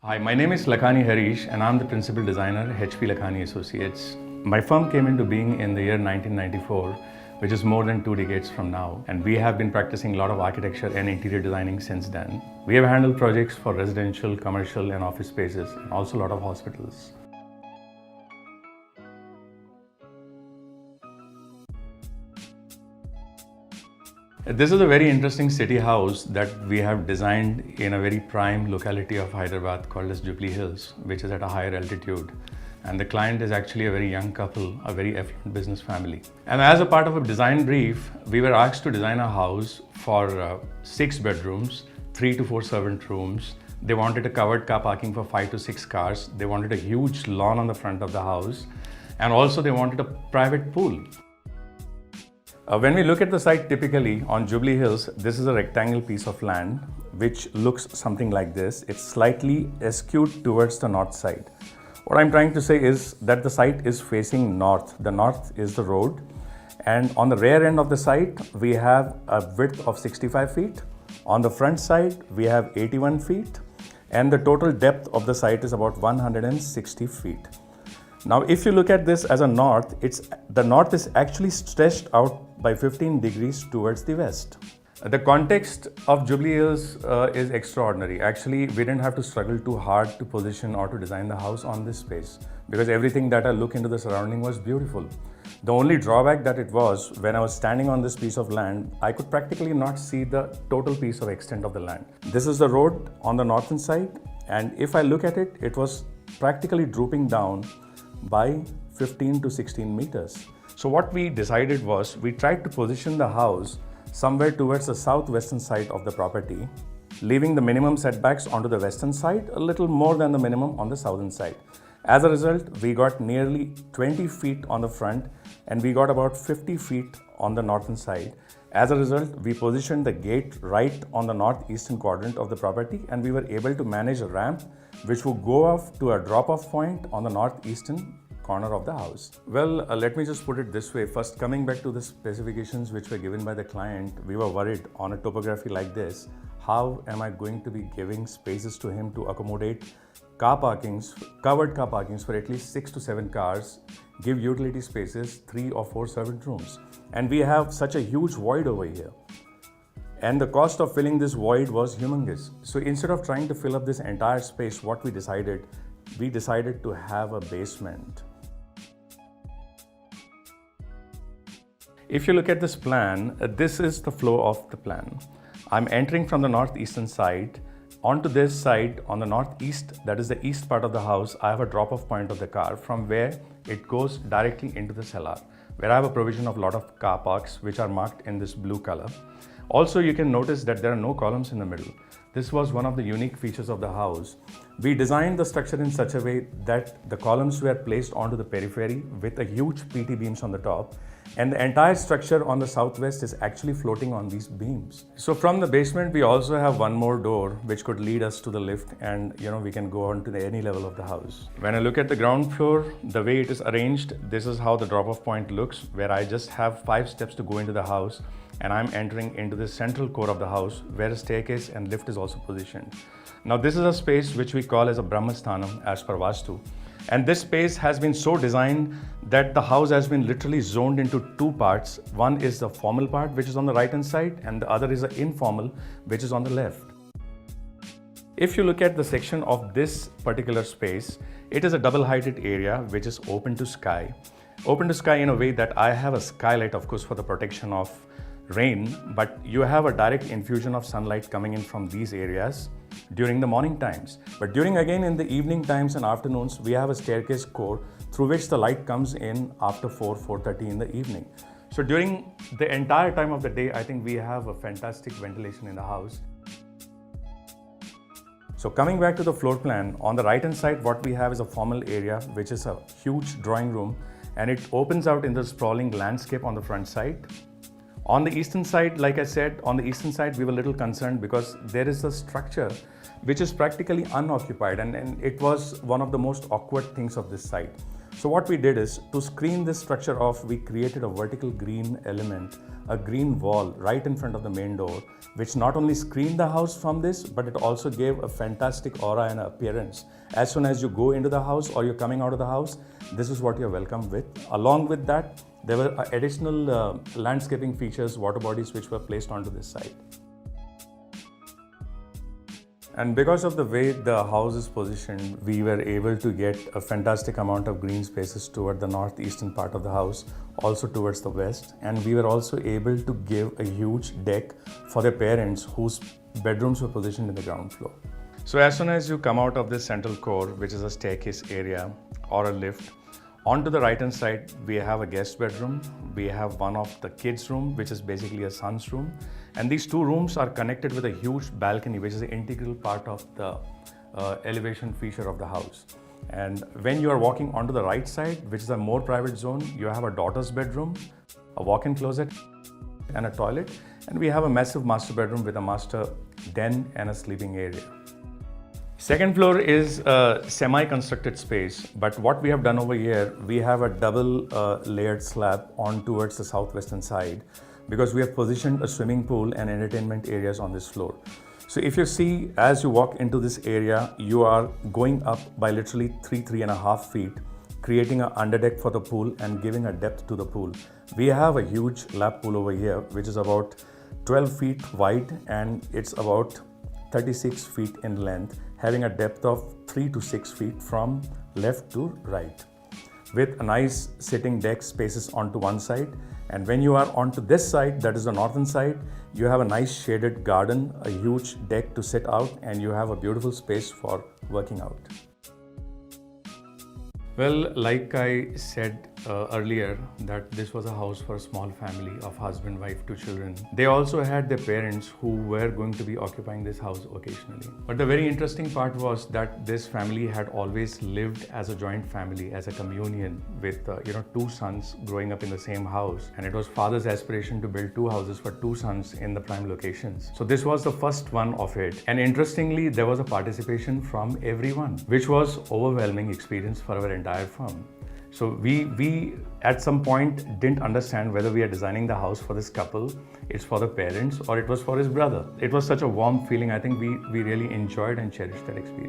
Hi, my name is Lakhani Harish and I'm the principal designer at HP Lakhani Associates. My firm came into being in the year 1994, which is more than 2 decades from now, and we have been practicing a lot of architecture and interior designing since then. We have handled projects for residential, commercial and office spaces, and also a lot of hospitals. This is a very interesting city house that we have designed in a very prime locality of Hyderabad called as Jubilee Hills, which is at a higher altitude. And the client is actually a very young couple, a very affluent business family. And as a part of a design brief, we were asked to design a house for 6 bedrooms, 3 to 4 servant rooms. They wanted a covered car parking for 5 to 6 cars. They wanted a huge lawn on the front of the house. And also they wanted a private pool. When we look at the site typically on Jubilee Hills, this is a rectangle piece of land which looks something like this. It's slightly askewed towards the north side. What I'm trying to say is that the site is facing north. The north is the road, and on the rear end of the site we have a width of 65 feet. On the front side we have 81 feet, and the total depth of the site is about 160 feet. Now, if you look at this as a north, the north is actually stretched out by 15 degrees towards the west. The context of Jubilee Hills is extraordinary. Actually, we didn't have to struggle too hard to position or to design the house on this space, because everything that I look into the surrounding was beautiful. The only drawback that it was, when I was standing on this piece of land, I could practically not see the total piece of extent of the land. This is the road on the northern side, and if I look at it, it was practically drooping down by 15 to 16 meters. So what we decided was, we tried to position the house somewhere towards the southwestern side of the property, leaving the minimum setbacks onto the western side, a little more than the minimum on the southern side. As a result, we got nearly 20 feet on the front and we got about 50 feet on the northern side. As a result, we positioned the gate right on the northeastern quadrant of the property, and we were able to manage a ramp which would go off to a drop-off point on the northeastern corner of the house. Well, let me just put it this way. First, coming back to the specifications which were given by the client, we were worried on a topography like this, how am I going to be giving spaces to him to accommodate car parkings, covered car parkings for at least 6 to 7 cars, give utility spaces, 3 or 4 servant rooms. And we have such a huge void over here. And the cost of filling this void was humongous. So instead of trying to fill up this entire space, what we decided to have a basement. If you look at this plan, this is the flow of the plan. I'm entering from the northeastern side. Onto this side, on the northeast, that is the east part of the house, I have a drop-off point of the car from where it goes directly into the cellar, where I have a provision of a lot of car parks which are marked in this blue color. Also, you can notice that there are no columns in the middle. This was one of the unique features of the house. We designed the structure in such a way that the columns were placed onto the periphery with a huge PT beams on the top, and the entire structure on the southwest is actually floating on these beams. So from the basement, we also have one more door which could lead us to the lift, and we can go on to any level of the house. When I look at the ground floor, the way it is arranged, this is how the drop-off point looks, where I just have 5 steps to go into the house, and I'm entering into the central core of the house where a staircase and lift is also positioned. Now this is a space which we call as a Brahmasthanam as per Vastu. And this space has been so designed that the house has been literally zoned into 2 parts. One is the formal part, which is on the right hand side, and the other is the informal, which is on the left. If you look at the section of this particular space, it is a double-heighted area which is open to sky. Open to sky in a way that I have a skylight, of course, for the protection of rain, but you have a direct infusion of sunlight coming in from these areas during the morning times. But during again in the evening times and afternoons, we have a staircase core through which the light comes in after 4:30 in the evening. So during the entire time of the day, I think we have a fantastic ventilation in the house. So coming back to the floor plan, on the right hand side, what we have is a formal area, which is a huge drawing room, and it opens out in the sprawling landscape on the front side. On the eastern side, like I said, on the eastern side, we were a little concerned because there is a structure which is practically unoccupied, and it was one of the most awkward things of this site. So what we did is, to screen this structure off, we created a vertical green element, a green wall right in front of the main door, which not only screened the house from this, but it also gave a fantastic aura and appearance. As soon as you go into the house or you're coming out of the house, this is what you're welcome with. Along with that, there were additional landscaping features, water bodies, which were placed onto this side. And because of the way the house is positioned, we were able to get a fantastic amount of green spaces toward the northeastern part of the house, also towards the west. And we were also able to give a huge deck for their parents whose bedrooms were positioned in the ground floor. So as soon as you come out of this central core, which is a staircase area or a lift, onto the right hand side, we have a guest bedroom. We have one of the kids' room, which is basically a son's room. And these two rooms are connected with a huge balcony, which is an integral part of the elevation feature of the house. And when you are walking onto the right side, which is a more private zone, you have a daughter's bedroom, a walk-in closet, and a toilet. And we have a massive master bedroom with a master den and a sleeping area. Second floor is a semi-constructed space, but what we have done over here, we have a double layered slab on towards the southwestern side, because we have positioned a swimming pool and entertainment areas on this floor. So if you see, as you walk into this area, you are going up by literally 3.5 feet, creating an underdeck for the pool and giving a depth to the pool. We have a huge lap pool over here, which is about 12 feet wide and it's about 36 feet in length, having a depth of 3 to 6 feet from left to right, with a nice sitting deck spaces onto one side. And when you are onto this side, that is the northern side, you have a nice shaded garden, a huge deck to sit out, and you have a beautiful space for working out. Well, like I said earlier, that this was a house for a small family of husband, wife, 2 children. They also had their parents who were going to be occupying this house occasionally. But the very interesting part was that this family had always lived as a joint family, as a communion with 2 sons growing up in the same house. And it was father's aspiration to build 2 houses for 2 sons in the prime locations. So this was the first one of it. And interestingly, there was a participation from everyone, which was overwhelming experience for our entire firm. So we at some point didn't understand whether we are designing the house for this couple, it's for the parents, or it was for his brother. It was such a warm feeling. I think we really enjoyed and cherished that experience.